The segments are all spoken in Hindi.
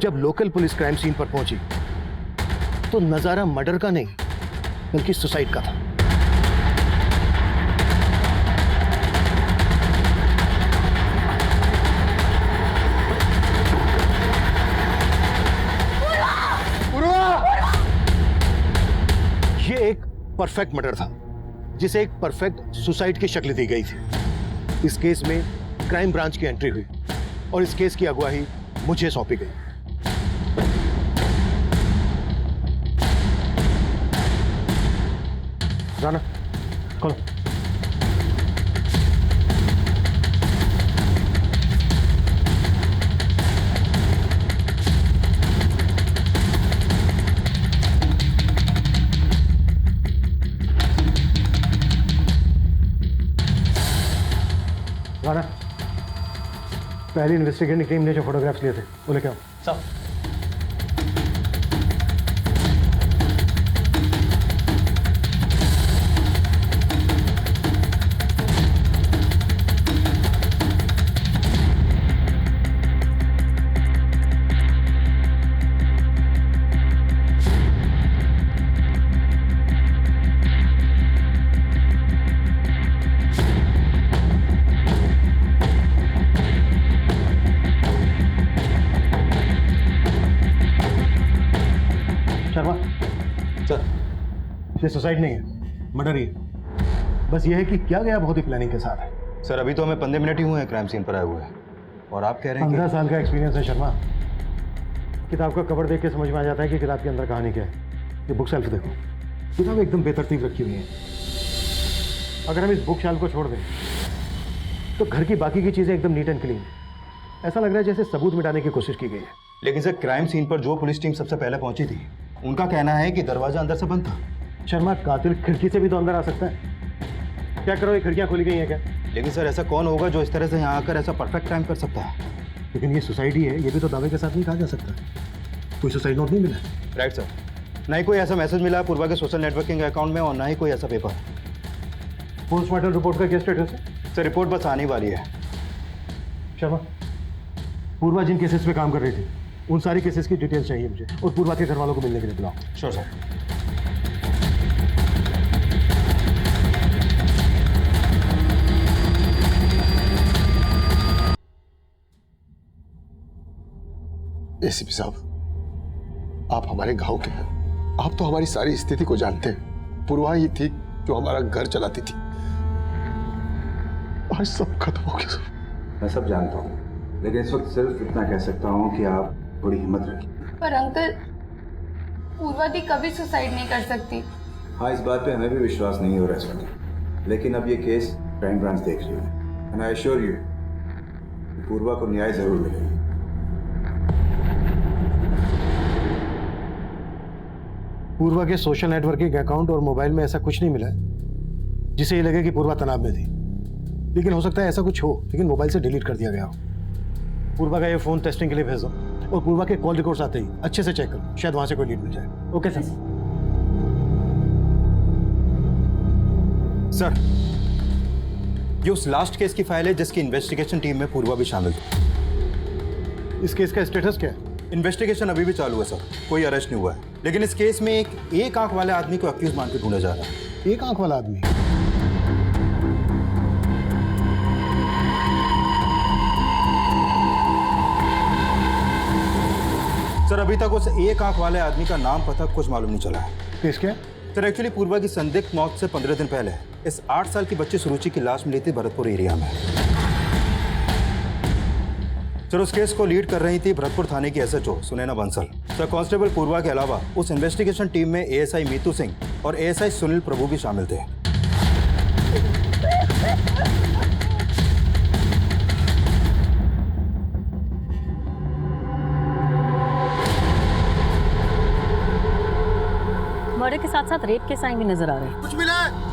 जब लोकल पुलिस क्राइम सीन पर पहुंची तो नजारा मर्डर का नहीं बल्कि सुसाइड का था। ये एक परफेक्ट मर्डर था जिसे एक परफेक्ट सुसाइड की शक्ल दी गई थी। इस केस में क्राइम ब्रांच की एंट्री हुई और इस केस की अगुवाई मुझे सौंपी गई। राणा खोलो। राणा, पहली इन्वेस्टिगेटिंग टीम ने जो फोटोग्राफ्स लिए थे वो लेके आओ। साहब शर्मा, सर, ये सुसाइड नहीं है, मर्डर ही है। बस ये है कि क्या गया बहुत ही प्लानिंग के साथ है। सर अभी तो हमें 15 मिनट ही हुए हैं क्राइम सीन पर आए हुए, और आप कह रहे हैं 15 साल का एक्सपीरियंस है शर्मा। किताब का कवर देख के समझ में आ जाता है कि किताब के अंदर कहानी क्या है। ये बुक शेल्फ देखो, किताब एकदम बेतरतीब रखी हुई है। अगर हम इस बुक शेल्फ को छोड़ दें तो घर की बाकी की चीजें एकदम नीट एंड क्लीन। ऐसा लग रहा है जैसे सबूत मिटाने की कोशिश की गई है। लेकिन सर क्राइम सीन पर जो पुलिस टीम सबसे पहले पहुंची थी उनका कहना है कि दरवाजा अंदर से बंद था। शर्मा, कातिल खिड़की से भी तो अंदर आ सकता है। क्या करो, ये खिड़कियां खोली गई हैं क्या? लेकिन सर ऐसा कौन होगा जो इस तरह से यहाँ आकर ऐसा परफेक्ट क्राइम कर सकता है? लेकिन ये सुसाइड ही है, ये भी तो दावे के साथ नहीं कहा जा सकता। कोई सुसाइड नोट नहीं मिला। राइट सर, ना ही कोई ऐसा मैसेज मिला पूर्वा के सोशल नेटवर्किंग अकाउंट में और ना ही कोई ऐसा पेपर। पोस्टमार्टम रिपोर्ट का क्या स्टेटस है? सर रिपोर्ट बस आने वाली है। शर्मा, पूर्वा जिन केसेस पे काम कर रही थी उन सारी केसेस की डिटेल्स चाहिए मुझे, और पूर्वा के घर वालों को मिलने के लिए बुलाओ। Sure sir. एसीपी साहब, आप हमारे गांव के हैं, आप तो हमारी सारी स्थिति को जानते हैं। पूर्वा ही थी जो हमारा घर चलाती थी। आज सब खत्म हो गया। मैं सब जानता हूँ, लेकिन इस वक्त सिर्फ इतना कह सकता हूँ कि आप थोड़ी हिम्मत रखिए। पर अंकल, पूर्वा दी कभी सुसाइड नहीं कर सकती। हाँ, इस बात पे हमें भी विश्वास नहीं हो रहा इस वक्त, लेकिन अब ये केस क्राइम ब्रांच देख रही है। एंड आई एश्योर यू पूर्वा को न्याय जरूर मिलेगा। पूर्वा के सोशल नेटवर्किंग अकाउंट और मोबाइल में ऐसा कुछ नहीं मिला है जिसे ये लगे कि पूर्वा तनाव में थी। लेकिन हो सकता है ऐसा कुछ हो, लेकिन मोबाइल से डिलीट कर दिया गया हो। पूर्वा का ये फोन टेस्टिंग के लिए भेज दो, और पूर्वा के कॉल रिकॉर्ड्स आते ही अच्छे से चेक करो, शायद वहां से कोई लीड मिल जाए। Okay sir. सर ये उस लास्ट केस की फाइल है जिसकी इन्वेस्टिगेशन टीम में पूर्वा भी शामिल थी। इस केस का स्टेटस क्या है? इन्वेस्टिगेशन अभी भी चालू है सर, कोई अरेस्ट नहीं हुआ है। लेकिन इस केस में एक आंख वाले आदमी को अक्यूज मान के ढूंढा जा रहा है। एक आंख वाला आदमी? सर अभी तक उस एक आंख वाले आदमी का नाम पता कुछ मालूम नहीं चला है। केस क्या? सर एक्चुअली पूर्वा की संदिग्ध मौत से 15 दिन पहले इस 8 साल की बच्ची सुरुचि की लाश मिली थी भरतपुर एरिया में। सर उस केस को लीड कर रही थी भरतपुर थाने की SHO Sunaina Bansal. Sir constable Purva के अलावा उस इन्वेस्टिगेशन टीम में एएसआई मीतू सिंह और एएसआई सुनील प्रभु भी शामिल थे। मर्डर के साथ साथ रेप के साइन भी नजर आ रहे हैं। कुछ मिला है?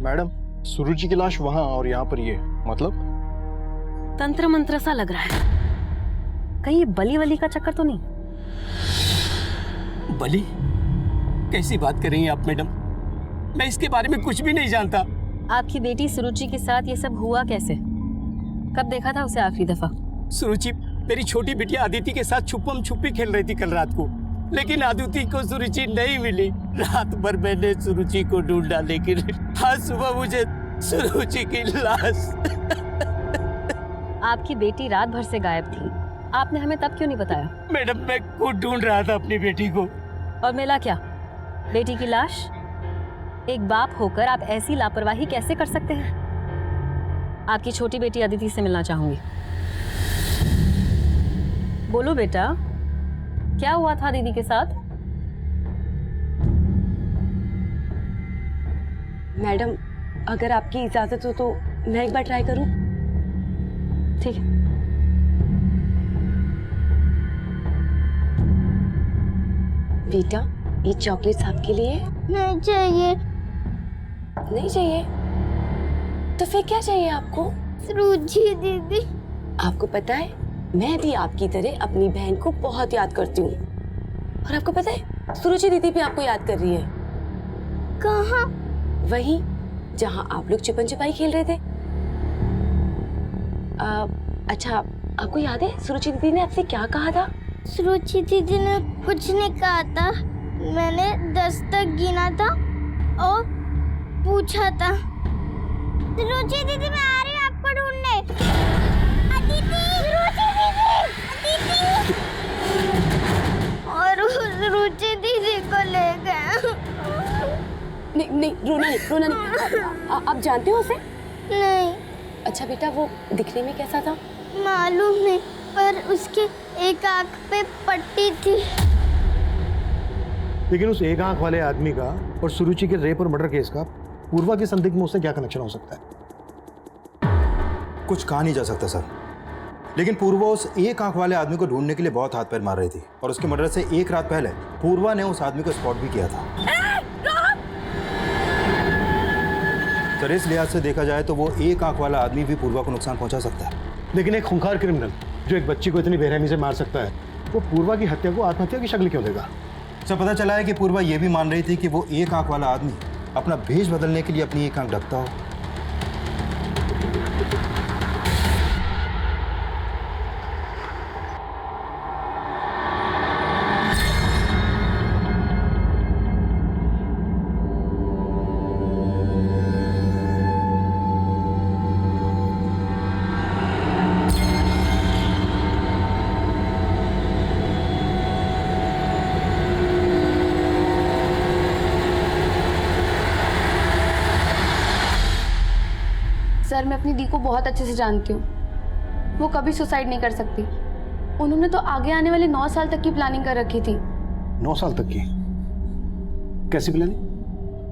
मैडम, सुरुचि की लाश वहां और यहाँ पर ये, मतलब? तंत्र मंत्र सा लग रहा है। कहीं ये बली वली का चक्कर तो नहीं? बली, कैसी बात कर रही हैं आप मैडम? मैं इसके बारे में कुछ भी नहीं जानता। आपकी बेटी सुरुचि के साथ ये सब हुआ कैसे? कब देखा था उसे आखिरी दफा? सुरुचि मेरी छोटी बिटिया अदिति के साथ छुपम छुपी खेल रही थी कल रात को, लेकिन अदिति को सुरुचि नहीं मिली। रात भर मैंने सुरुचि को ढूंढा, लेकिन आज सुबह मुझे सुरुचि की लाश। आपकी बेटी रात भर से गायब थी, आपने हमें तब क्यों नहीं बताया? मैडम मैं खुद ढूंढ रहा था अपनी बेटी को। और मिला क्या? बेटी की लाश? एक बाप होकर आप ऐसी लापरवाही कैसे कर सकते हैं? आपकी छोटी बेटी अदिति से मिलना चाहूंगी। बोलो बेटा, क्या हुआ था दीदी के साथ? मैडम, अगर आपकी इजाजत हो तो मैं एक बार ट्राई करूं? ठीक है। बेटा, ये चॉकलेट्स आपके लिए। नहीं चाहिए। नहीं चाहिए? तो फिर क्या चाहिए आपको? सुरुचि दीदी। आपको पता है, मैं भी आपकी तरह अपनी बहन को बहुत याद करती हूँ। और आपको पता है, सुरुचि दीदी भी आपको याद कर रही है। कहाँ? वहीं जहाँ आप लोग छुपन छुपाई खेल रहे थे। अच्छा, आपको याद है सुरुचि दीदी ने आपसे क्या कहा था? सुरुचि दीदी ने कुछ नहीं कहा था। मैंने 10 तक गिना था और पूछा था, सुरुचि दीदी मैं आ रही हूँ आपको ढूंढने। अदिति! सुरुचि दीदी! अदिति! और वो सुरुचि दीदी को ले गए। नहीं नहीं, रोना नहीं। आप जानते हो उसे? नहीं। अच्छा बेटा, वो दिखने में कैसा था? मालूम नहीं, पर उसके एक आंख पे पट्टी थी। लेकिन उस एक आंख वाले आदमी का और सुरुचि के रेप और मर्डर केस का पूर्वा के संदिग्ध में उससे क्या कनेक्शन हो सकता है? कुछ कहा नहीं जा सकता सर, लेकिन पूर्वा उस एक आंख वाले आदमी को ढूंढने के लिए बहुत हाथ पैर मार रही थी, और उसके मर्डर से एक रात पहले पूर्वा ने उस आदमी को स्पॉट भी किया था। सर, इस लिहाज से देखा जाए तो वो एक आंख वाला आदमी भी पूर्वा को नुकसान पहुंचा सकता है। लेकिन एक खूंखार क्रिमिनल जो एक बच्ची को इतनी बेरहमी से मार सकता है, वो पूर्वा की हत्या को आत्महत्या की शक्ल क्यों देगा? सर, पता चला है कि पूर्वा ये भी मान रही थी कि वो एक आंख वाला आदमी अपना भेष बदलने के लिए अपनी एक आंख ढकता हो। सर, मैं अपनी दी को बहुत अच्छे से जानती हूँ। वो कभी सुसाइड नहीं कर सकती। उन्होंने तो आगे आने वाले 9 साल तक की प्लानिंग कर रखी थी। 9 साल तक की? कैसी प्लानिंग?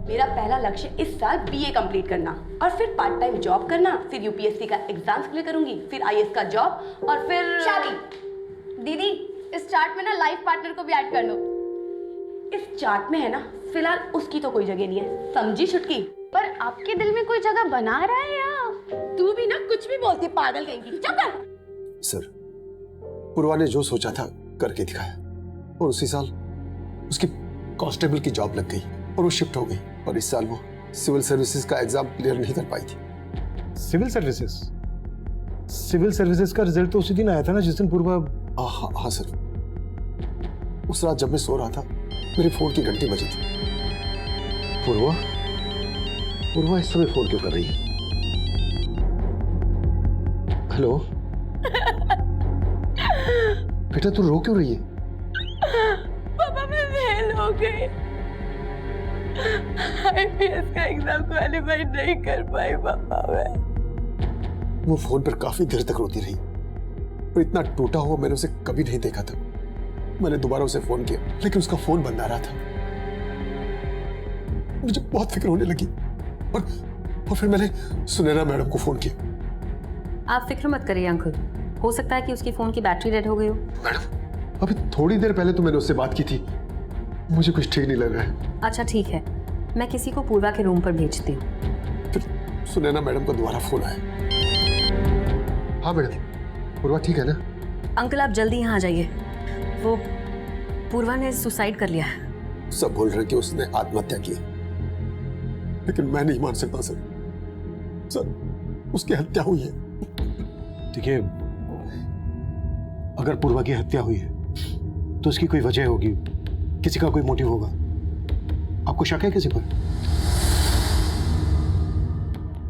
मेरा पहला लक्ष्य इस साल बीए कंप्लीट करना, और फिर पार्ट टाइम जॉब करना, फिर यूपीएससी का एग्जाम क्लियर करूंगी, फिर आईएएस का जॉब, और फिर शादी। दीदी, इस चार्ट में ना लाइफ पार्टनर को भी ऐड कर लो। इस चार्ट में है ना, फिलहाल उसकी तो कोई जगह नहीं है, समझी छुटकी? पर आपके दिल में कोई जगह बना रहा है या? तू भी ना कुछ भी बोलती, पागल कहीं की। चुप कर। सर, पूर्वा ने जो सोचा था करके दिखाया, और उसी साल उसकी कांस्टेबल की जॉब लग गई और वो शिफ्ट हो गई, और इस साल वो सिविल सर्विसेज का एग्जाम क्लियर नहीं कर पाई थी। Civil services? सिविल सर्विसेज का रिजल्ट तो उसी दिन आया था ना जिस दिन पूर्वा। हाँ सर, उस रात जब मैं सो रहा था मेरे फोन की घंटी बजी थी। पूर्वा इस समय फोन क्यों कर रही है? हेलो बेटा, तू रो क्यों रही है? पापा, मैं फेल हो गई। आईपीएस का एग्जाम क्वालीफाई नहीं कर पाई पापा मैं। वो फोन पर काफी देर तक रोती रही, और इतना टूटा हुआ मैंने उसे कभी नहीं देखा था। मैंने दोबारा उसे फोन किया, लेकिन उसका फोन बंद आ रहा था। मुझे बहुत फिक्र होने लगी, और फिर मैंने सुनैना मैडम को फोन किया। आप फिक्र मत करिए अंकल, हो सकता है कि उसकी फोन की बैटरी डेड हो गई हो। मैडम, अभी थोड़ी देर पहले तो मैंने उससे बात की थी, मुझे कुछ ठीक नहीं लग रहा है। अच्छा ठीक है, मैं किसी को पूर्वा के रूम पर भेजती हूँ। फिर सुनैना मैडम का दोबारा फोन आया। हाँ मैडम, पूर्वा ठीक है ना? अंकल आप जल्दी यहाँ आ जाइए, वो पूर्वा ने सुसाइड कर लिया है। सब बोल रहे हैं कि उसने आत्महत्या की, लेकिन मैं नहीं मान सकता सर। सर, उसकी हत्या हुई है। देखिए, अगर पूर्वा की हत्या हुई है तो उसकी कोई वजह होगी, किसी का कोई मोटिव होगा। आपको शक है किसी पर?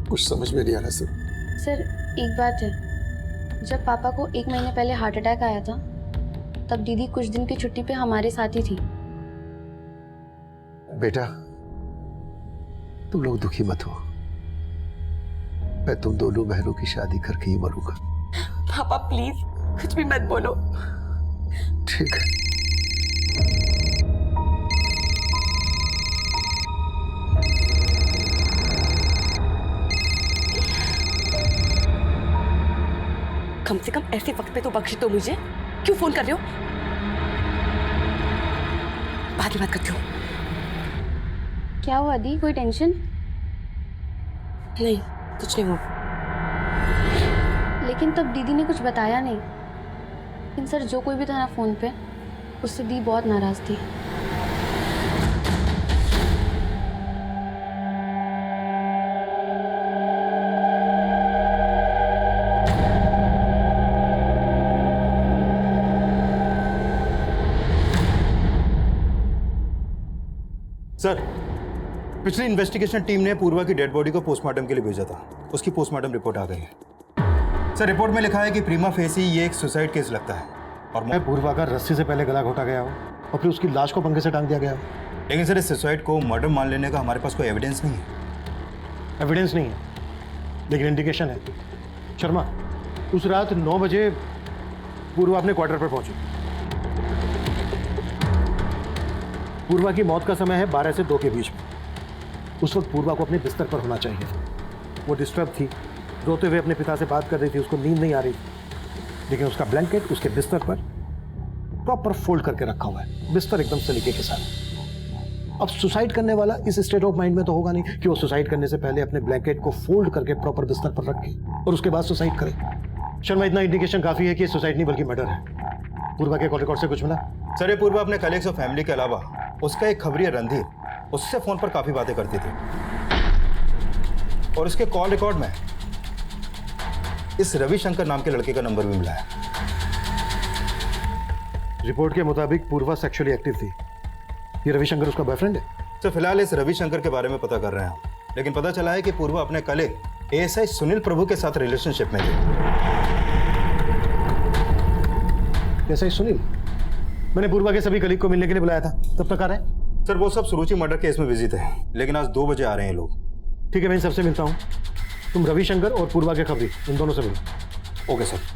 कुछ समझ में नहीं आ रहा सर। सर एक बात है, जब पापा को 1 महीने पहले हार्ट अटैक आया था तब दीदी कुछ दिन की छुट्टी पे हमारे साथ ही थी। बेटा, तुम लोग दुखी मत हो, मैं तुम दोनों बहनों की शादी करके ही मरूंगा। पापा प्लीज कुछ भी मत बोलो। ठीक है। कम से कम ऐसे वक्त पे तो बख्श दो मुझे। क्यों फोन कर रहे हो? बाद में बात करती हूँ। क्या हुआ दी, कोई टेंशन? नहीं, कुछ नहीं हुआ। लेकिन तब दीदी ने कुछ बताया नहीं। लेकिन सर, जो कोई भी था ना फोन पे, उससे दी बहुत नाराज थी। सर, पिछली इन्वेस्टिगेशन टीम ने पूर्वा की डेड बॉडी को पोस्टमार्टम के लिए भेजा था। उसकी पोस्टमार्टम रिपोर्ट आ गई है। सर, रिपोर्ट में लिखा है कि प्रीमा फेसी ये एक सुसाइड केस लगता है और मैं पूर्वा का रस्सी से पहले गला घोटा गया हो और फिर उसकी लाश को पंखे से टांग दिया गया हो। लेकिन सर, इस सुसाइड को मर्डर मान लेने का हमारे पास कोई एविडेंस नहीं है। एविडेंस नहीं है, लेकिन इंडिकेशन है। शर्मा, उस रात 9 बजे पूर्वा अपने क्वार्टर पर पहुंची। पूर्वा की मौत का समय है 12 से 2 के बीच में। उस वक्त पूर्वा को अपने बिस्तर पर होना चाहिए। वो डिस्टर्ब थी, रोते हुए अपने पिता से बात कर रही थी, उसको नींद नहीं आ रही थी। लेकिन उसका ब्लैंकेट उसके बिस्तर पर प्रॉपर फोल्ड करके रखा हुआ है, बिस्तर एकदम सलीके के साथ। अब सुसाइड करने वाला इस स्टेट ऑफ माइंड में तो होगा नहीं कि वो सुसाइड करने से पहले अपने ब्लैंकेट को फोल्ड करके प्रॉपर बिस्तर पर रखे और उसके बाद सुसाइड करे। शर्मा, इतना इंडिकेशन काफी है कि सुसाइड नहीं बल्कि मर्डर है। पूर्वा के कॉल रिकॉर्ड से कुछ मिला? सर, ये पूर्वा अपने कलीग्स और फैमिली के अलावा उसका एक खबरिया रणधीर उससे फोन पर काफी बातें करती थी और उसके कॉल रिकॉर्ड में इस रविशंकर नाम के लड़के का नंबर भी मिला है। रिपोर्ट के मुताबिक पूर्वा सेक्सुअली एक्टिव थी। ये रविशंकर उसका बॉयफ्रेंड है? तो फिलहाल इस रविशंकर के बारे में पता कर रहे हैं हम, लेकिन पता चला है कि पूर्वा अपने कलीग एएसआई सुनील प्रभु के साथ रिलेशनशिप में थी। एएसआई सुनील? मैंने पूर्वा के सभी कलीग को मिलने के लिए बुलाया था, तब तक आ रहे हैं? सर, वो सब सुरुचि मर्डर केस में बिजी थे, लेकिन आज 2 बजे आ रहे हैं लोग। ठीक है, मैं इन सबसे मिलता हूँ। तुम रविशंकर और पूर्वा के खबरी, इन दोनों से मिलो। Okay sir.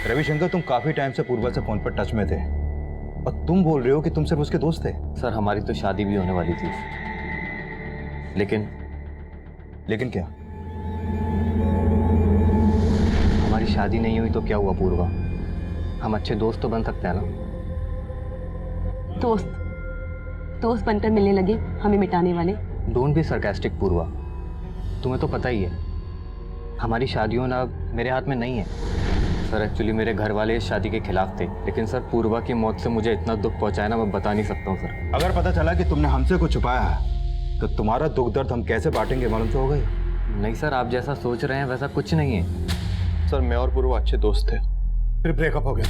रविशंकर, तुम काफी टाइम से पूर्वा से फोन पर टच में थे और तुम बोल रहे हो कि तुम सिर्फ उसके दोस्त थे। सर, हमारी तो शादी भी होने वाली थी, लेकिन क्या? हमारी शादी नहीं हुई तो क्या हुआ पूर्वा? हम अच्छे दोस्त तो बन सकते हैं ना। दोस्त बनकर मिलने लगे हमें मिटाने वाले। डोंट बी सरकास्टिक पूर्वा, तुम्हें तो पता ही है हमारी शादियों ना मेरे हाथ में नहीं है। सर, एक्चुअली मेरे घर वाले इस शादी के खिलाफ थे, लेकिन सर पूर्वा की मौत से मुझे इतना दुख पहुंचाया ना, मैं बता नहीं सकता हूँ सर। अगर पता चला कि तुमने हमसे कुछ छुपाया है तो तुम्हारा दुख दर्द हम कैसे बांटेंगे, मालूम तो होगा ही। नहीं सर, आप जैसा सोच रहे हैं वैसा कुछ नहीं है। सर, मैं और पूर्वा अच्छे दोस्त थे। फिर ब्रेकअप हो गया,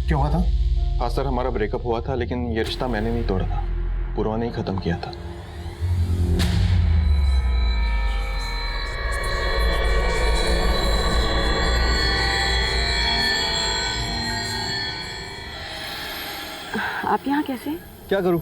क्यों हुआ था? हाँ सर, हमारा ब्रेकअप हुआ था, लेकिन ये रिश्ता मैंने नहीं तोड़ा था, पूर्वा ने ही खत्म किया था। आप यहाँ कैसे? क्या करूँ,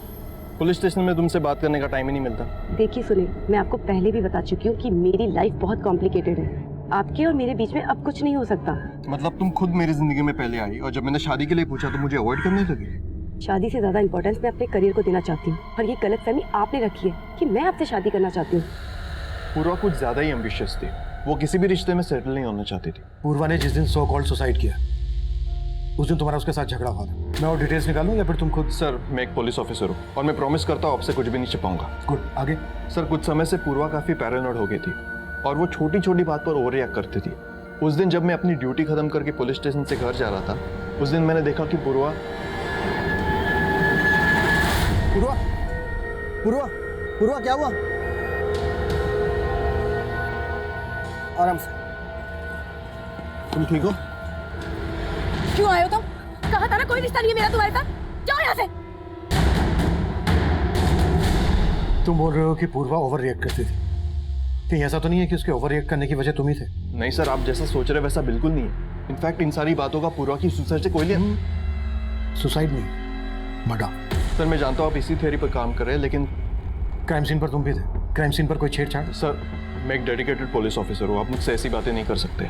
पुलिस स्टेशन में तुमसे बात करने का टाइम ही नहीं मिलता। देखिए सुनिए, मैं आपको पहले भी बता चुकी हूँ कि मेरी लाइफ बहुत कॉम्प्लिकेटेड है। आपके और मेरे बीच में अब कुछ नहीं हो सकता। मतलब तुम खुद मेरी जिंदगी में पहले आई और जब मैंने शादी के लिए पूछा तो मुझे अवॉइड करने लगी। शादी से ज्यादा इंपॉर्टेंस मैं अपने करियर को देना चाहती हूँ और ये गलतफहमी आपने रखी है कि मैं आपसे शादी करना चाहती हूँ। पूर्वा कुछ ज्यादा ही एम्बिशियस थी, वो किसी भी रिश्ते में सेटल नहीं होना चाहती थी। पूर्वा ने जिस दिन सो कॉल्ड सुसाइड किया उस दिन तुम्हारा उसके साथ झगड़ा हुआ था। मैं और डिटेल्स निकालूं या फिर तुम खुद? सर मैं एक पुलिस ऑफिसर हूँ और मैं प्रॉमिस करता हूँ आपसे कुछ भी नहीं छिपाऊंगा। गुड, आगे? सर कुछ समय से पूर्वा काफी पैरानॉइड हो गई थी और वो छोटी छोटी बात पर ओवर रिएक्ट करती थी। उस दिन जब मैं अपनी ड्यूटी खत्म करके पुलिस स्टेशन से घर जा रहा था, उस दिन मैंने देखा कि पूर्वा पूर्वा पूर्वा पूर्वा क्या हुआ? आराम से। तुम ठीक हो? क्यों आए हो तुम? कहा था ना कोई रिश्ता नहीं है मेरा तुम्हारे साथ। जाओ यहाँ से। तुम बोल रहे हो कि पूर्वा ओवर रिएक्ट करती थी। कहीं ऐसा तो नहीं है कि उसके ओवर रिएक्ट करने की वजह तुम ही थे? नहीं सर, आप जैसा सोच रहे वैसा बिल्कुल नहीं है। इनफैक्ट इन सारी बातों का पूर्वा की सुसाइड से कोई लिया। सुसाइड नहीं, मर्डर। सर मैं जानता हूँ आप इसी थ्योरी पर काम कर रहे हैं, लेकिन क्राइम सीन पर तुम भी थे। क्राइम सीन पर कोई छेड़छाड़? सर मैं एक डेडिकेटेड पुलिस ऑफिसर हूँ, आप मुझसे ऐसी बातें नहीं कर सकते।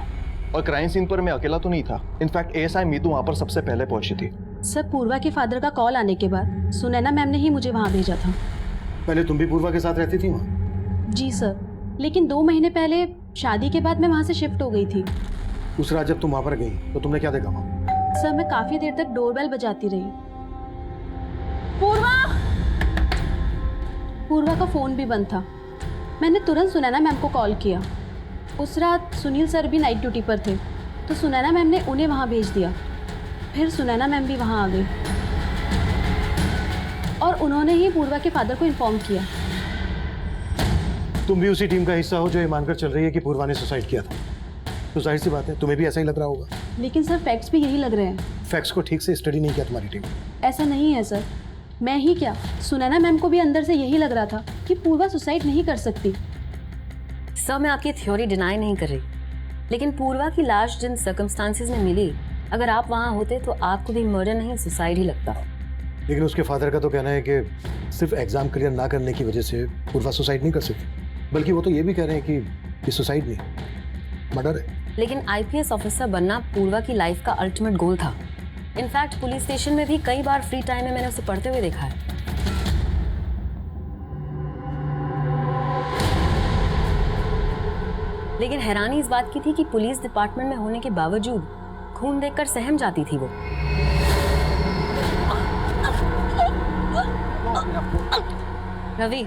और क्राइम सीन पर मैं अकेला तो नहीं था। इनफैक्ट एएसआई मीतू वहाँ पर सबसे पहले पहुंची थी। सर पूर्वा के फादर का कॉल आने के बाद सुनैना मैम ने ही मुझे वहाँ भेजा था। पहले तुम भी पूर्वा के साथ रहती थी वहाँ? जी सर, लेकिन 2 महीने पहले शादी के बाद मैं वहाँ से शिफ्ट हो गई थी। उस रात जब तुम वहाँ पर गई तो तुमने क्या देखा वहाँ? सर मैं काफी देर तक डोरबेल बजाती रही। पूर्वा का फोन भी बंद था। मैंने तुरंत सुनैना मैम को कॉल किया। उस रात सुनील सर भी नाइट ड्यूटी पर थे तो सुनैना मैम ने उन्हें वहाँ भेज दिया। फिर सुनैना मैम भी वहाँ आ गई और उन्होंने ही पूर्वा के फादर को इन्फॉर्म किया। तुम भी उसी टीम का हिस्सा हो जो ये मानकर चल रही है कि पूर्वा ने सुसाइड किया था, तो जाहिर सी बात है तुम्हें भी ऐसा ही लग रहा होगा। लेकिन सर फैक्ट्स भी यही लग रहे हैं। फैक्ट्स को ठीक से स्टडी नहीं किया तुम्हारी टीम। ऐसा नहीं है सर, मैं ही क्या सुनैना मैम को भी अंदर से यही लग रहा था कि पूर्वा सुसाइड नहीं कर सकती। सर मैं आपकी थ्योरी डिनाई नहीं कर रही, लेकिन पूर्वा की लाश जिन सर्कमस्टांसेस में मिली, अगर आप वहाँ होते तो आपको भी मर्डर नहीं सुसाइड ही लगता। लेकिन उसके फादर का तो कहना है कि सिर्फ एग्जाम क्लियर ना करने की वजह से पूर्वा सुसाइड नहीं कर सकती, बल्कि वो तो ये भी कह रहे हैं कि ये सुसाइड नहीं, मर्डर है। लेकिन आईपीएस ऑफिसर बनना पूर्वा की लाइफ का अल्टीमेट गोल था। इनफैक्ट पुलिस स्टेशन में भी कई बार फ्री टाइम में मैंने उसे पढ़ते हुए देखा है। लेकिन हैरानी इस बात की थी कि पुलिस डिपार्टमेंट में होने के बावजूद खून देखकर सहम जाती थी वो। रवि,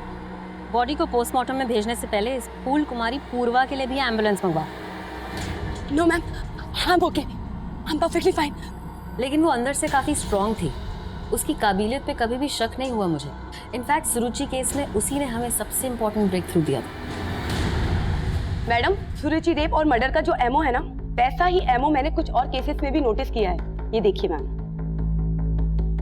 बॉडी को पोस्टमार्टम में भेजने से पहले इस फूल कुमारी पूर्वा के लिए भी एम्बुलेंस मंगवा। No ma'am, I am okay, I am perfectly fine. लेकिन वो अंदर से काफी स्ट्रांग थी, उसकी काबिलियत पे कभी भी शक नहीं हुआ मुझे। इनफैक्ट सुरुचि केस में उसी ने हमें सबसे इम्पोर्टेंट ब्रेक थ्रू दिया था। मैडम, सुरुचि रेप और मर्डर का जो एमओ है ना, वैसा ही एमओ मैंने कुछ और केसेस में भी नोटिस किया है। ये देखिए मैम,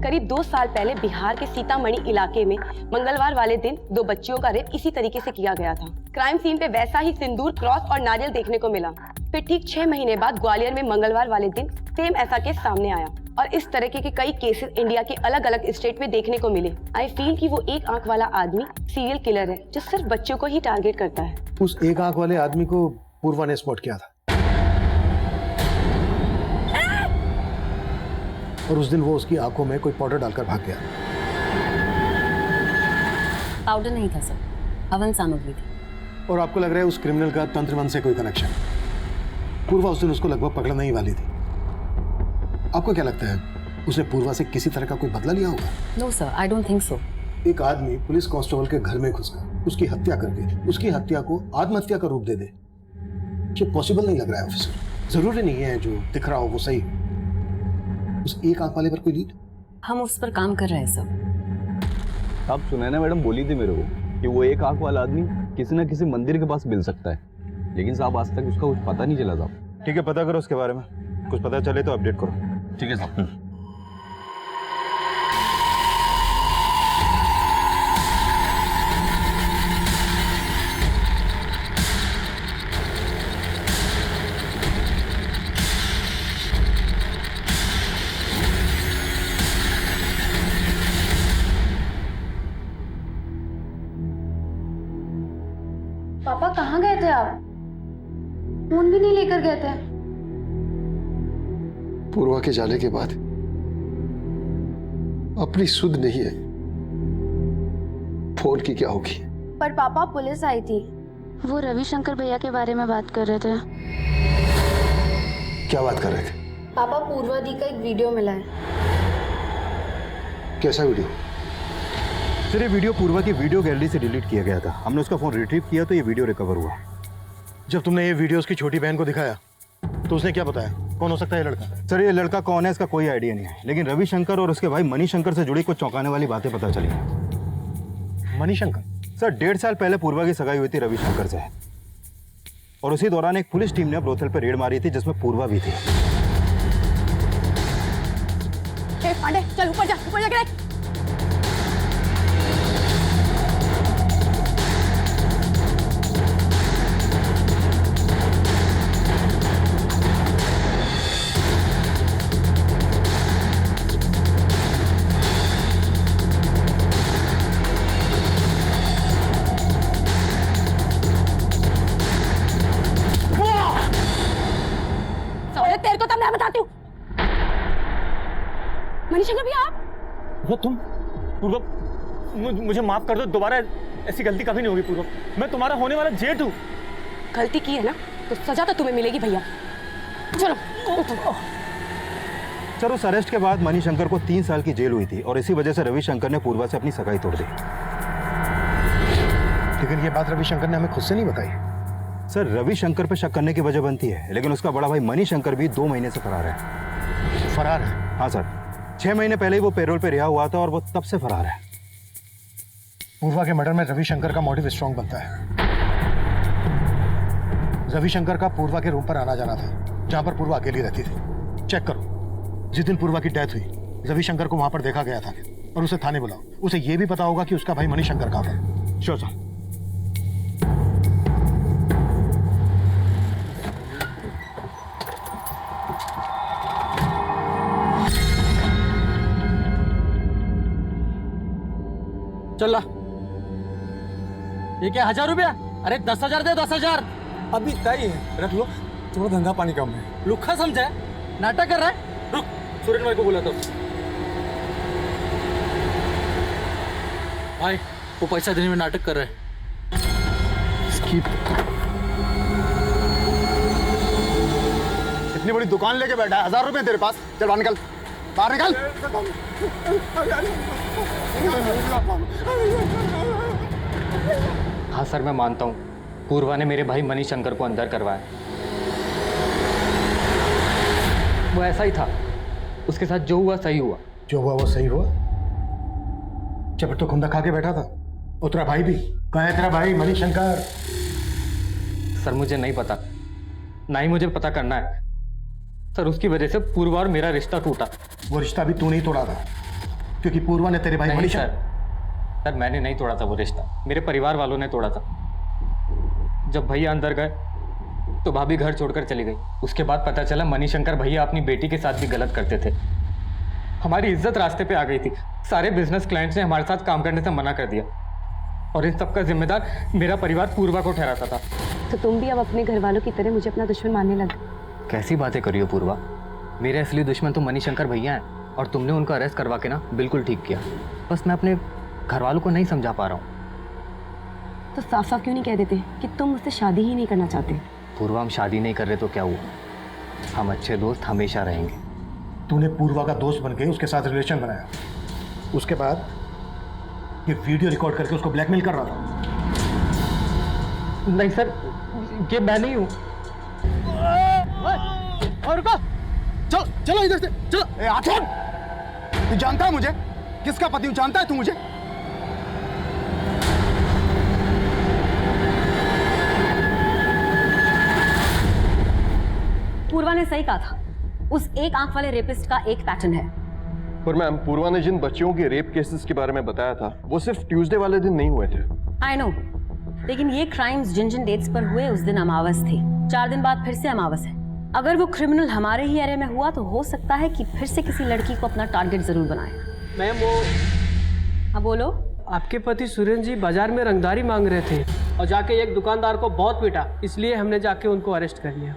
करीब 2 साल पहले बिहार के सीतामढ़ी इलाके में मंगलवार वाले दिन 2 बच्चियों का रेप इसी तरीके से किया गया था। क्राइम सीन पे वैसा ही सिंदूर, क्रॉस और नारियल देखने को मिला। फिर ठीक 6 महीने बाद ग्वालियर में मंगलवार वाले दिन सेम ऐसा केस सामने आया और इस तरीके के कई केसेस इंडिया के अलग अलग स्टेट में देखने को मिले। आई फील कि वो एक आंख वाला आदमी सीरियल किलर है जो सिर्फ बच्चों को ही टारगेट करता है। उस एक आंख वाले आदमी को पूर्वा ने स्पॉट किया था और उस दिन वो उसकी आंखों में कोई पाउडर डालकर भाग गया। पाउडर नहीं था सर, हवन सामग्री थी। और आपको लग रहा है उस क्रिमिनल का तंत्र से कोई कनेक्शन? पूर्वा उस दिन उसको लगभग पकड़ने ही वाली थी। आपको क्या लगता है उसने पूर्वा से किसी तरह का कोई बदला लिया होगा? No sir, I don't think so. एक आदमी पुलिस कांस्टेबल के घर में घुसकर उसकी हत्या करके उसकी हत्या को आत्महत्या का रूप दे दे, ये पॉसिबल नहीं लग रहा है ऑफिसर। जरूरी नहीं है जो दिख रहा हो वो सही। उस एक आंख वाले पर कोई लीड? हम उस पर काम कर रहे हैं सर। आप सुनैना मैडम बोली थी मेरे को कि वो एक आंख वाला आदमी किसी न किसी मंदिर के पास मिल सकता है, लेकिन साहब आज तक उसका कुछ पता नहीं चला साहब। ठीक है, पता करो उसके बारे में, कुछ पता चले तो अपडेट करो। ठीक है साहब। पापा कहाँ गए थे आप? फोन भी नहीं लेकर गए थे। पूर्वा के जाने के बाद अपनी सुध नहीं है, फोन की क्या होगी। पर पापा, पुलिस आई थी, वो रविशंकर भैया के बारे में बात कर रहे थे। क्या बात कर रहे थे? पापा, पूर्वा दी का एक वीडियो मिला है। कैसा वीडियो? सर ये वीडियो पूर्वा की वीडियो गैलरी से डिलीट किया गया था। हमने उसका फोन रिट्रीव किया तो ये वीडियो रिकवर हुआ। जब तुमने ये वीडियो उसकी छोटी बहन को दिखाया तो उसने क्या बताया? कौन हो सकता है ये लड़का? सर ये लड़का कौन है इसका कोई आइडिया नहीं है, लेकिन रविशंकर और उसके भाई मणिशंकर से जुड़ी कुछ चौंकाने वाली बातें पता चली। मणिशंकर? सर 1.5 साल पहले पूर्वा की सगाई हुई थी रविशंकर से, और उसी दौरान एक पुलिस टीम ने ब्रोथल पर रेड मारी थी जिसमें पूर्वा भी थी। पांडे चल ऊपर जाके देख। तेरे को तब मैं बताती हूँ। मणिशंकर भी आप? तुम पूर्व, मुझे माफ कर दो, दोबारा ऐसी गलती कभी नहीं होगी पूर्व। मैं तुम्हारा होने वाला जेठ हूँ। गलती की है ना तो सजा तो तुम्हें मिलेगी भैया। चलो। सर उस अरेस्ट के बाद मणिशंकर को 3 साल की जेल हुई थी और इसी वजह से रविशंकर ने पूर्वा से अपनी सगाई तोड़ दी। लेकिन ये बात रविशंकर ने हमें खुद से नहीं बताई। सर रविशंकर पे शक करने की वजह बनती है, लेकिन उसका बड़ा भाई मणिशंकर भी 2 महीने से फरार है। फरार है? हाँ सर, 6 महीने पहले ही वो पेरोल पे रिहा हुआ था और वो तब से फरार है। पूर्वा के मर्डर में रविशंकर का मोटिव स्ट्रॉन्ग बनता है। रविशंकर का पूर्वा के रूम पर आना जाना था, जहां पर पूर्वा अकेली रहती थी। चेक करो, जिस दिन पूर्वा की डेथ हुई रविशंकर को वहां पर देखा गया था और उसे थाने बुलाओ। उसे यह भी पता होगा कि उसका भाई मणिशंकर कहां है। Sure sir. चल ये क्या 1000 रुपया? अरे 10,000 दे, 10,000 अभी तय है, रख लो। थोड़ा धंधा पानी कम है। लुखा समझा है, नाटक कर रहा है। रुक, सुरेन भाई को बोला तो भाई वो पैसा देने में नाटक कर रहा है। इतनी बड़ी दुकान लेके बैठा है, 1000 रुपए तेरे पास। चल बाहर निकल, बाहर निकल। हाँ सर मैं मानता हूँ, पूर्वा ने मेरे भाई मणिशंकर को अंदर करवाया। वो ऐसा ही था, उसके साथ जो हुआ सही हुआ। जो हुआ वो सही हुआ? जब तो खुंदा खा के बैठा था, उतरा भाई भी। कहाँ है तेरा भाई मणिशंकर? सर मुझे नहीं पता, ना ही मुझे पता करना है सर। उसकी वजह से पूर्वा और मेरा रिश्ता टूटा। वो रिश्ता भी तू नहीं तोड़ा था, क्योंकि पूर्वा ने तेरे भाई मणिशंकर। सर मैंने नहीं तोड़ा था वो रिश्ता, मेरे परिवार वालों ने तोड़ा था। जब भैया अंदर गए तो भाभी घर छोड़कर चली गई। उसके बाद पता चला मणिशंकर भैया अपनी बेटी के साथ भी गलत करते थे। हमारी इज्जत रास्ते पे आ गई थी। सारे बिजनेस क्लाइंट्स ने हमारे साथ काम करने से मना कर दिया और इन सबका जिम्मेदार मेरा परिवार पूर्वा को ठहराता था। तो तुम भी अब अपने घर वालों की तरह मुझे अपना दुश्मन मानने लगे? कैसी बातें करी हो पूर्वा, मेरे असली दुश्मन तो मणिशंकर भैया हैं और तुमने उनको अरेस्ट करवा के ना बिल्कुल ठीक किया। बस मैं अपने घर वालों को नहीं समझा पा रहा हूँ। तो साफ साफ क्यों नहीं कह देते कि तुम मुझसे शादी ही नहीं करना चाहते? पूर्वा हम शादी नहीं कर रहे तो क्या हुआ, हम अच्छे दोस्त हमेशा रहेंगे। तूने पूर्वा का दोस्त बन के उसके साथ रिलेशन बनाया, उसके बाद ये वीडियो रिकॉर्ड करके उसको ब्लैकमेल कर रहा था। नहीं सर, ये मैं नहीं हूँ। और रुको, चलो चलो इधर से चलो। आखिर तू जानता है मुझे किसका पति हूँ? जानता है तू मुझे? पूर्वा ने सही कहा था, उस एक आंख वाले रेपिस्ट का एक पैटर्न है। पर मैम, पूर्वा ने जिन बच्चियों के रेप केसेस के बारे में बताया था वो सिर्फ ट्यूसडे वाले दिन नहीं हुए थे। आई नो, लेकिन ये क्राइम्स जिन जिन डेट्स पर हुए उस दिन अमावस थी। 4 दिन बाद फिर से अमावस है। अगर वो क्रिमिनल हमारे ही एरिया में हुआ तो हो सकता है कि फिर से किसी लड़की को अपना टारगेट जरूर बनाए। मैम वो, हाँ बोलो। आपके पति सुरेंद्र जी बाजार में रंगदारी मांग रहे थे। और जाके एक दुकानदार को बहुत पीटा, इसलिए हमने जाके उनको अरेस्ट कर लिया।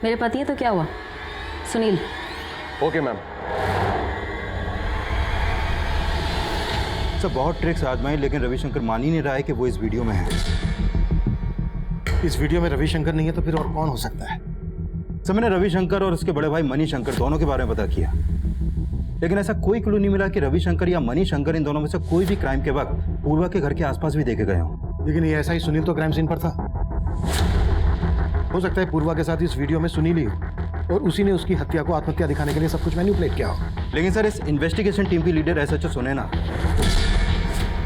मेरे पति है तो क्या हुआ? सुनील। Okay ma'am. सब बहुत ट्रिक्स आजमाई, लेकिन रविशंकर मान ही नहीं रहा है कि वो इस वीडियो में है। इस वीडियो में रविशंकर नहीं है तो फिर और कौन हो सकता है? सर मैंने रविशंकर और उसके बड़े भाई मणिशंकर दोनों के बारे में पता किया, लेकिन ऐसा कोई क्लू नहीं मिला कि रविशंकर या मणिशंकर इन दोनों में से कोई भी क्राइम के वक्त पूर्वा के घर के आसपास भी देखे गए हों। लेकिन ये ऐसा ही सुनील तो क्राइम सीन पर था। हो सकता है पूर्वा के साथ इस वीडियो में सुनील ही हो और उसी ने उसकी हत्या को आत्महत्या दिखाने के लिए सब कुछ मैनिपुलेट किया हो। लेकिन सर इस इन्वेस्टिगेशन टीम की लीडर एसएचओ सुनैना,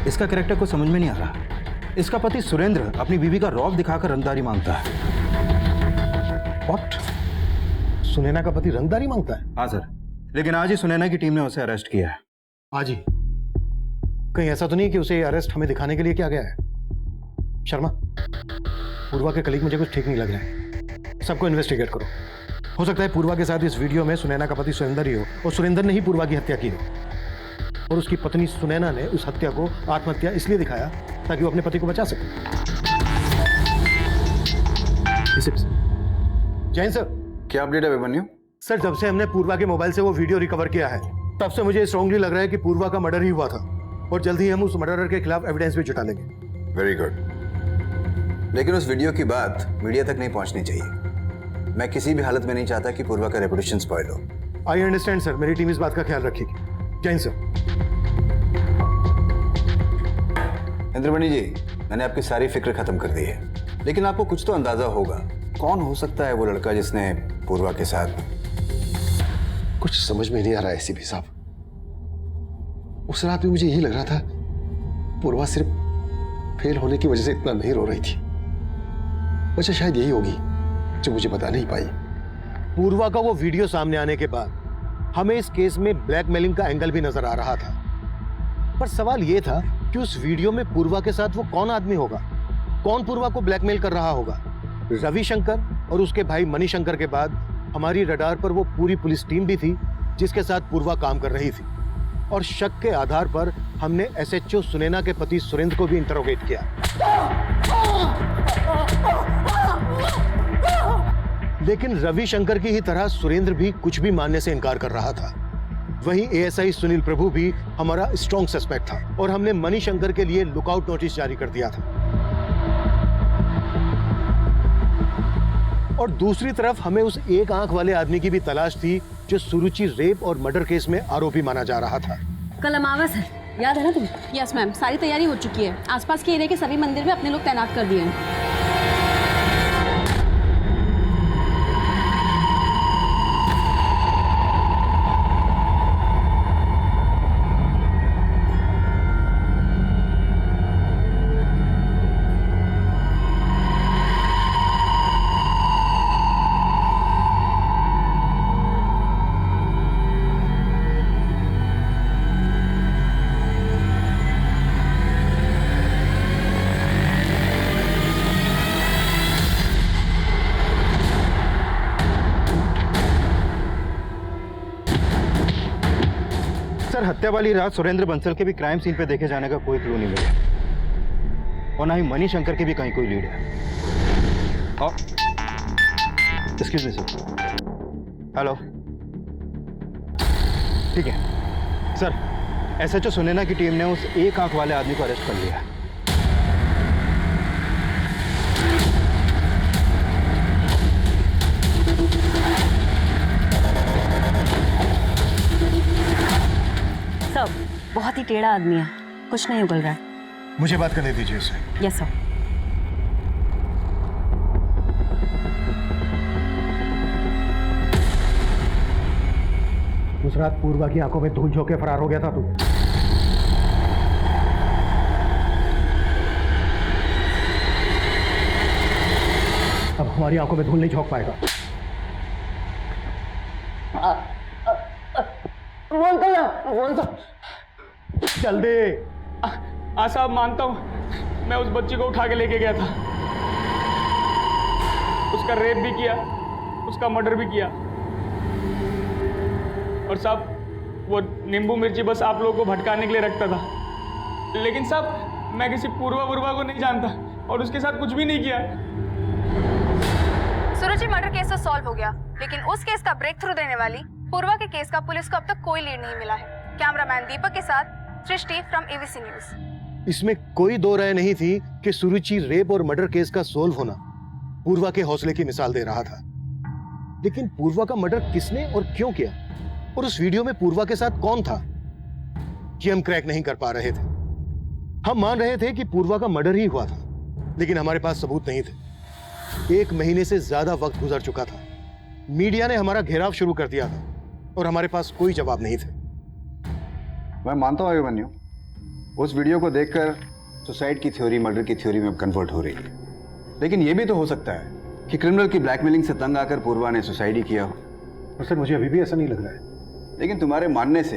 इसका कैरेक्टर को समझ में नहीं आ रहा। इसका पति सुरेंद्र अपनी बीवी का रौब दिखाकर रंगदारी मांगता है। व्हाट? सुनैना का पति रंगदारी मांगता है? हाँ सर, लेकिन आज ही सुनैना की टीम ने उसे अरेस्ट किया है। आज ही? कहीं ऐसा तो नहीं कि उसे अरेस्ट हमें दिखाने के लिए किया गया है? शर्मा, पूर्वा के कलीग मुझे कुछ ठीक नहीं लग रहा है। सबको इन्वेस्टिगेट करो। हो सकता है पूर्वा के साथ इस वीडियो में सुनैना का पति सुरेंद्र ही हो और सुरेंद्र ने ही पूर्वा की हत्या की हो और उसकी पत्नी सुनैना ने उस हत्या को आत्महत्या इसलिए दिखाया ताकि वो अपने पति को बचा सके। जैन सर, क्या अपडेट है अभिमन्यु? सर, जब से हमने पूर्वा के मोबाइल से वो वीडियो रिकवर किया है तब से मुझे स्ट्रांगली लग रहा है कि पूर्वा का मर्डर ही हुआ था और जल्द ही हम उस मर्डरर के खिलाफ एविडेंस भी जुटा लेंगे। वेरी गुड, लेकिन उस वीडियो की बात मीडिया तक नहीं पहुंचनी चाहिए। मैं किसी भी हालत में नहीं चाहता कि पूर्वा का रेपुटेशन स्पॉइल हो। आई अंडरस्टैंड सर, मेरी टीम इस बात का ख्याल रखेगी। जैन सर। इंद्रमणि जी, मैंने आपकी सारी फिक्र खत्म कर दी है, लेकिन आपको कुछ तो अंदाजा होगा कौन हो सकता है वो लड़का जिसने पूर्वा के साथ। कुछ समझ में नहीं आ रहा है एसीपी साहब। उस रात भी मुझे यही लग रहा था पूर्वा सिर्फ फेल होने की वजह से इतना नहीं रो रही थी। वजह शायद यही होगी जो मुझे बता नहीं पाई। पूर्वा का वो वीडियो सामने आने के बाद हमें इस केस में ब्लैकमेलिंग का एंगल भी नजर आ रहा था, पर सवाल ये था कि उस वीडियो में पूर्वा के साथ वो कौन आदमी होगा, कौन पूर्वा को ब्लैकमेल कर रहा होगा। रविशंकर और उसके भाई मणिशंकर के बाद हमारी रडार पर वो पूरी पुलिस टीम भी थी जिसके साथ पूर्वा काम कर रही थी और शक के आधार पर हमने एसएचओ सुनैना के पति सुरेंद्र को भी इंटरोगेट किया। लेकिन रविशंकर की ही तरह सुरेंद्र भी कुछ भी मानने से इनकार कर रहा था। वहीं एएसआई सुनील प्रभु भी हमारा स्ट्रॉन्ग सस्पेक्ट था और हमने मणिशंकर के लिए लुकआउट नोटिस जारी कर दिया था। और दूसरी तरफ हमें उस एक आंख वाले आदमी की भी तलाश थी जो सुरुचि रेप और मर्डर केस में आरोपी माना जा रहा था। कल अमावस है, याद है ना तुम्हें? यस मैम, सारी तैयारी हो चुकी है। आसपास के एरिया के सभी मंदिर में अपने लोग तैनात कर दिए हैं। सर, हत्या वाली रात सुरेंद्र बंसल के भी क्राइम सीन पे देखे जाने का कोई क्लू नहीं मिला और ना ही मणिशंकर के भी कहीं कोई लीड है। Excuse me sir. हेलो, ठीक है सर, एसएचओ सुनैना की टीम ने उस एक आंख वाले आदमी को अरेस्ट कर लिया है। सब बहुत ही टेढ़ा आदमी है, कुछ नहीं उगल रहा है। मुझे बात करने दीजिए उससे। Yes sir. उस रात पूर्वा की आंखों में धूल झोंक के फरार हो गया था तू। अब हमारी आंखों में धूल नहीं झोंक पाएगा। जल्दी। साहब, मानता हूँ मैं उस बच्ची को उठा के लेके गया था, उसका रेप भी किया, उसका मर्डर भी किया। और साहब, वो नींबू मिर्ची बस आप लोगों को भटकाने के लिए रखता था। लेकिन साहब, मैं किसी पूर्वा को नहीं जानता और उसके साथ कुछ भी नहीं किया। सुरुचि मर्डर केस तो सॉल्व हो गया, लेकिन उस केस का ब्रेक थ्रू देने वाली पूर्वा के केस का पुलिस को अब तक कोई लीड नहीं मिला है। कैमरामैन दीपक के साथ सृष्टि फ्रॉम एबीसी न्यूज। इसमें कोई दो राय नहीं थी कि सुरुचि रेप और मर्डर केस का सोल्व होना पूर्वा के हौसले की मिसाल दे रहा था। लेकिन पूर्वा का मर्डर किसने और क्यों किया, और उस वीडियो में पूर्वा के साथ कौन था, ये हम क्रैक नहीं कर पा रहे थे। हम मान रहे थे कि पूर्वा का मर्डर ही हुआ था, लेकिन हमारे पास सबूत नहीं थे। 1 महीने से ज्यादा वक्त गुजर चुका था। मीडिया ने हमारा घेराव शुरू कर दिया था और हमारे पास कोई जवाब नहीं थे। मैं मानता हूँ अभिमन्यु, उस वीडियो को देखकर सुसाइड की थ्योरी मर्डर की थ्योरी में कन्वर्ट हो रही है, लेकिन यह भी तो हो सकता है कि क्रिमिनल की ब्लैकमेलिंग से तंग आकर पूर्वा ने सुसाइड ही किया हो। और सर मुझे अभी भी ऐसा नहीं लग रहा है। लेकिन तुम्हारे मानने से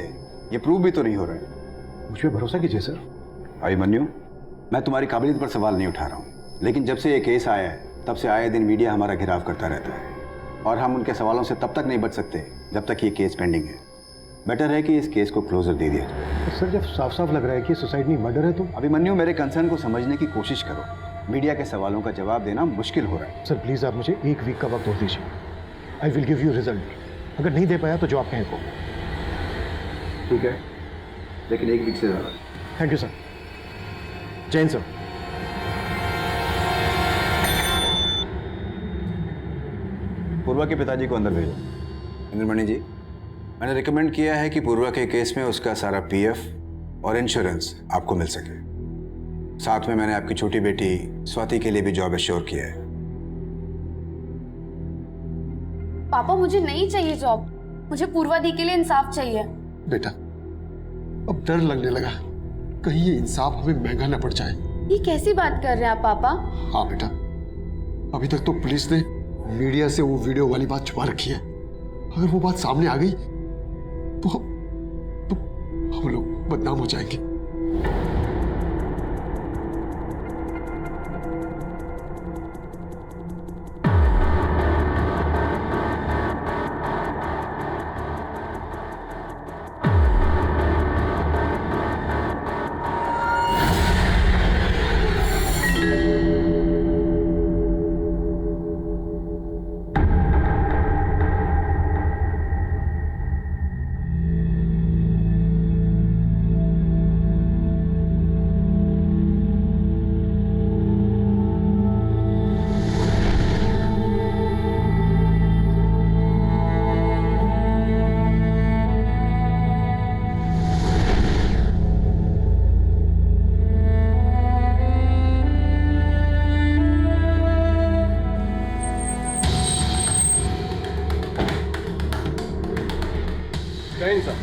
ये प्रूव भी तो नहीं हो रहा है। मुझ पर भरोसा कीजिए सर। अभिमन्यु, मैं तुम्हारी काबिलियत पर सवाल नहीं उठा रहा हूँ, लेकिन जब से ये केस आया है तब से आए दिन मीडिया हमारा घेराव करता रहता है, और हम उनके सवालों से तब तक नहीं बच सकते जब तक ये केस पेंडिंग है। बेटर है कि इस केस को क्लोजर दे दिया जाए। सर जब साफ साफ लग रहा है कि सुसाइड नहीं मर्डर है तो। अभिमन्यु, मेरे कंसर्न को समझने की कोशिश करो। मीडिया के सवालों का जवाब देना मुश्किल हो रहा है। सर प्लीज आप मुझे 1 वीक का वक्त और दीजिए। I will give you result. अगर नहीं दे पाया तो जो आप कहें वो। ठीक है, लेकिन 1 वीक से ज़्यादा। Thank you sir. Jain sir. Purva के पिताजी को अंदर भेजो। इंद्रमणि जी, मैंने रिकमेंड किया है कि पूर्वा के केस में उसका सारा पीएफ और इंश्योरेंस आपको मिल सके। साथ में मैंने आपकी छोटी बेटी स्वाति के लिए भी जॉब एश्योर किया है। पापा मुझे नहीं चाहिए जॉब, मुझे पूर्वा दी के लिए इंसाफ चाहिए। बेटा, अब डर लगने लगा कहीं ये इंसाफ हमें महंगा न पड़ जाए। ये कैसी बात कर रहे हैं आप पापा? हाँ बेटा, अभी तक तो पुलिस ने मीडिया से वो वीडियो वाली बात छुपा रखी है। अगर वो बात सामने आ गई तो हम लोग बदनाम हो जाएंगे।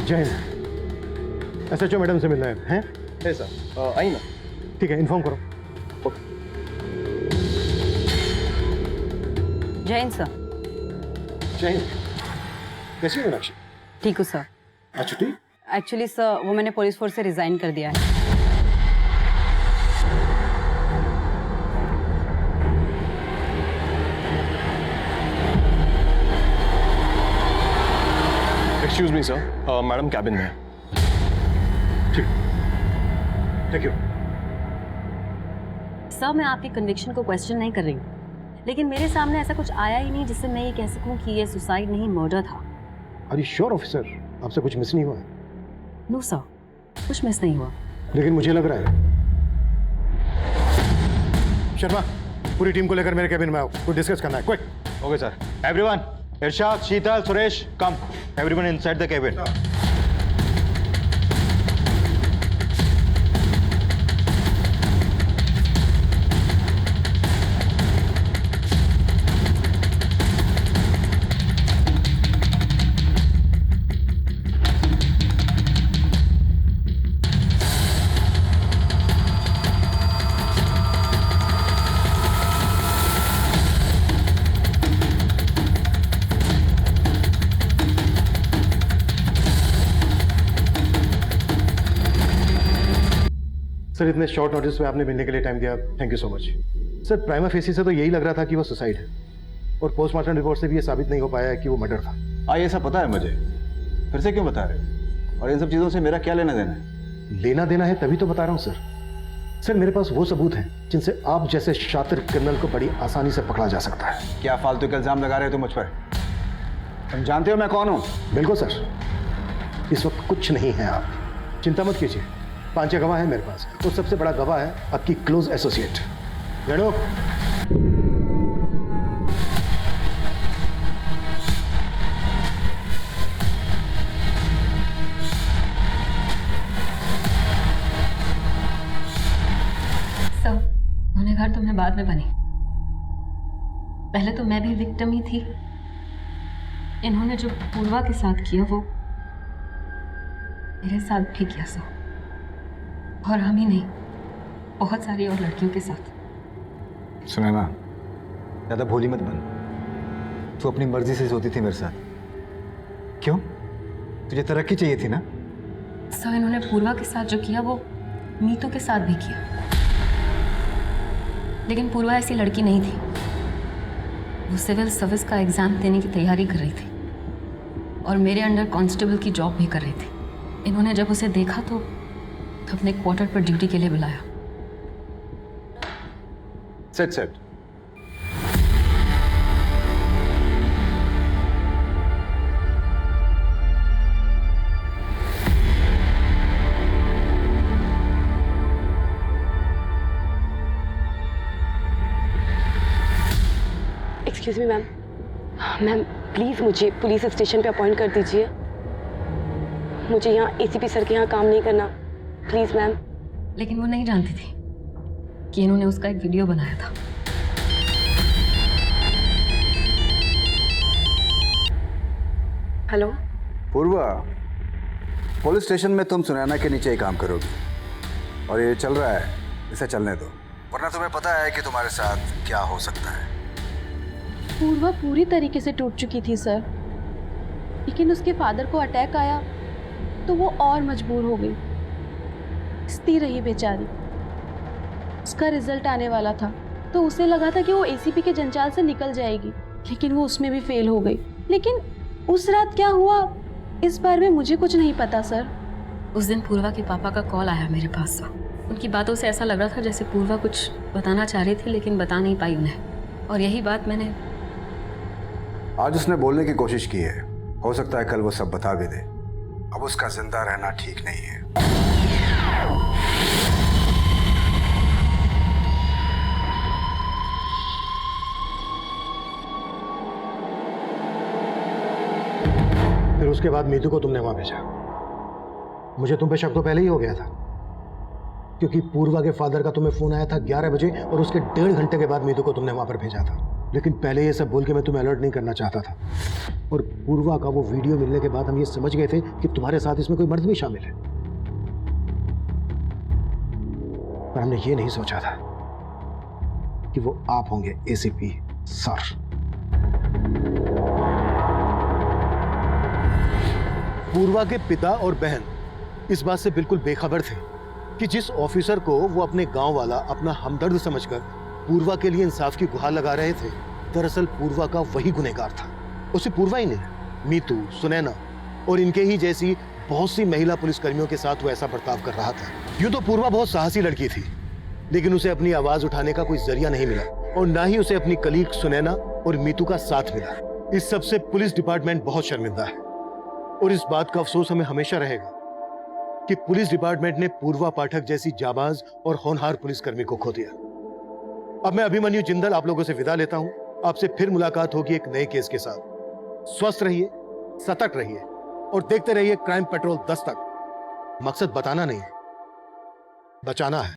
जय हिंद। SHO मैडम से मिलना है सर। आई ना। ठीक है, इन्फॉर्म करो। जय हिंद सर। जय हिंद। कैसी हो मीनाक्षी? ठीक हूँ सर। आज छुट्टी? एक्चुअली सर वो मैंने पुलिस फोर्स से रिजाइन कर दिया है। Excuse me sir, madam cabin में है। ठीक, थैंक यू। सर मैं आपकी कन्विक्शन को क्वेश्चन नहीं कर रही हूँ, लेकिन मेरे सामने ऐसा कुछ आया ही नहीं जिससे मैं ये कह सकूँ कि ये सुसाइड नहीं मर्डर था। Are you sure officer? आपसे कुछ मिस नहीं हुआ? नो सर, कुछ मिस नहीं हुआ। लेकिन मुझे लग रहा है। शर्मा, पूरी टीम को लेकर मेरे कैबिन में आओ, कुछ डिस्कस करना है। Quick. Okay sir. Everyone, Irshad, Sheetal, Suresh, come. Everyone inside the cabin. Sir इतने शॉर्ट नोटिस में आपने मिलने के लिए टाइम दिया, thank you so much. Sir prima facie से तो यही लग रहा था कि वो सुसाइड है, और पोस्टमार्टम रिपोर्ट से भी ये साबित नहीं हो पाया है कि वो मर्डर था। ये सब पता है मुझे, फिर से क्यों बता रहे हो? और इन सब चीज़ों से मेरा क्या लेना देना है? लेना देना है तभी तो बता रहा हूँ सर। सर मेरे पास वो सबूत हैं जिनसे आप जैसे शातिर क्रिमिनल को बड़ी आसानी से पकड़ा जा सकता है। क्या फालतू के इल्जाम लगा रहे हो तुम मुझ पर? तुम जानते हो मैं कौन हूं? बिल्कुल सर, इस वक्त कुछ नहीं है आप चिंता मत कीजिए। 5 गवाह है मेरे पास, और सबसे बड़ा गवाह है आपकी क्लोज एसोसिएट रेणु। सब गुनहगार तो मैं बाद में बनी, पहले तो मैं भी विक्टिम ही थी। इन्होंने जो पूर्वा के साथ किया वो मेरे साथ भी किया सो, और हम ही नहीं, बहुत सारी और लड़कियों के साथ। सुनैना, ज्यादा भोली मत बन। तू अपनी मर्जी से सोती थी मेरे साथ, क्यों? तुझे तरक्की चाहिए थी ना? सर इन्होंने पूर्वा के साथ जो किया वो नीतू के साथ भी किया, लेकिन पूर्वा ऐसी लड़की नहीं थी। वो सिविल सर्विस का एग्जाम देने की तैयारी कर रही थी और मेरे अंडर कांस्टेबल की जॉब भी कर रही थी। इन्होंने जब उसे देखा तो अपने क्वार्टर पर ड्यूटी के लिए बुलाया। Set excuse me ma'am, ma'am please मुझे पुलिस स्टेशन पे अपॉइंट कर दीजिए। मुझे यहाँ एसीपी सर के यहाँ काम नहीं करना, प्लीज़ मैम। लेकिन वो नहीं जानती थी कि इन्होंने उसका एक वीडियो बनाया था। हेलो पूर्वा, पुलिस स्टेशन में तुम सुनैना के नीचे ही काम करोगी, और ये चल रहा है, इसे चलने दो, वरना तुम्हें पता है कि तुम्हारे साथ क्या हो सकता है। पूर्वा पूरी तरीके से टूट चुकी थी सर, लेकिन उसके फादर को अटैक आया तो वो और मजबूर हो गई, स्थिर रही बेचारी। उसका रिजल्ट आने वाला था तो उसे लगा था कि वो एसीपी के जंजाल से निकल जाएगी, लेकिन वो उसमें भी फेल हो गई। लेकिन उस रात क्या हुआ इस बारे में मुझे कुछ नहीं पता सर। उस दिन पूर्वा के पापा का कॉल आया मेरे पास। उनकी बातों से ऐसा लग रहा था जैसे पूर्वा कुछ बताना चाह रही थी लेकिन बता नहीं पाई उन्हें, और यही बात मैंने आज उसने बोलने की कोशिश की है, हो सकता है कल वो सब बता भी दे। अब उसका जिंदा रहना ठीक नहीं है। फिर उसके बाद मीतू को तुमने वहां भेजा। मुझे तुम पे शक तो पहले ही हो गया था, क्योंकि पूर्वा के फादर का तुम्हें फोन आया था 11 बजे और उसके 1.5 घंटे के बाद मीतू को तुमने वहां पर भेजा था। लेकिन पहले ये सब बोल के मैं तुम्हें अलर्ट नहीं करना चाहता था, और पूर्वा का वो वीडियो मिलने के बाद हम ये समझ गए थे कि तुम्हारे साथ इसमें कोई मर्द भी शामिल है, पर हमने ये नहीं सोचा था कि वो आप होंगे एसीपी सर। पूर्वा के पिता और बहन इस बात से बिल्कुल बेखबर थे कि जिस ऑफिसर को वो अपने गांव वाला अपना हमदर्द समझकर पूर्वा के लिए इंसाफ की गुहार लगा रहे थे, दरअसल पूर्वा का वही गुनहगार था। उसे पूर्वा ही नहीं, मीतू, सुनैना और इनके ही जैसी बहुत सी महिला पुलिसकर्मियों के साथ वो ऐसा बर्ताव कर रहा था। यूं तो पूर्वा बहुत साहसी लड़की थी, लेकिन उसे अपनी आवाज उठाने का कोई जरिया नहीं मिला, और ना ही उसे अपनी कलीग सुनैना और मीतू का साथ मिला। इस सबसे पुलिस डिपार्टमेंट बहुत शर्मिंदा है, और इस बात का अफसोस हमें हमेशा रहेगा कि पुलिस डिपार्टमेंट ने पूर्वा पाठक जैसी जाबाज और होनहार पुलिसकर्मी को खो दिया। अब मैं अभिमन्यु जिंदल आप लोगों से विदा लेता हूं। आपसे फिर मुलाकात होगी एक नए केस के साथ। स्वस्थ रहिए, सतर्क रहिए और देखते रहिए क्राइम पेट्रोल 10 तक। मकसद बताना नहीं, बचाना है।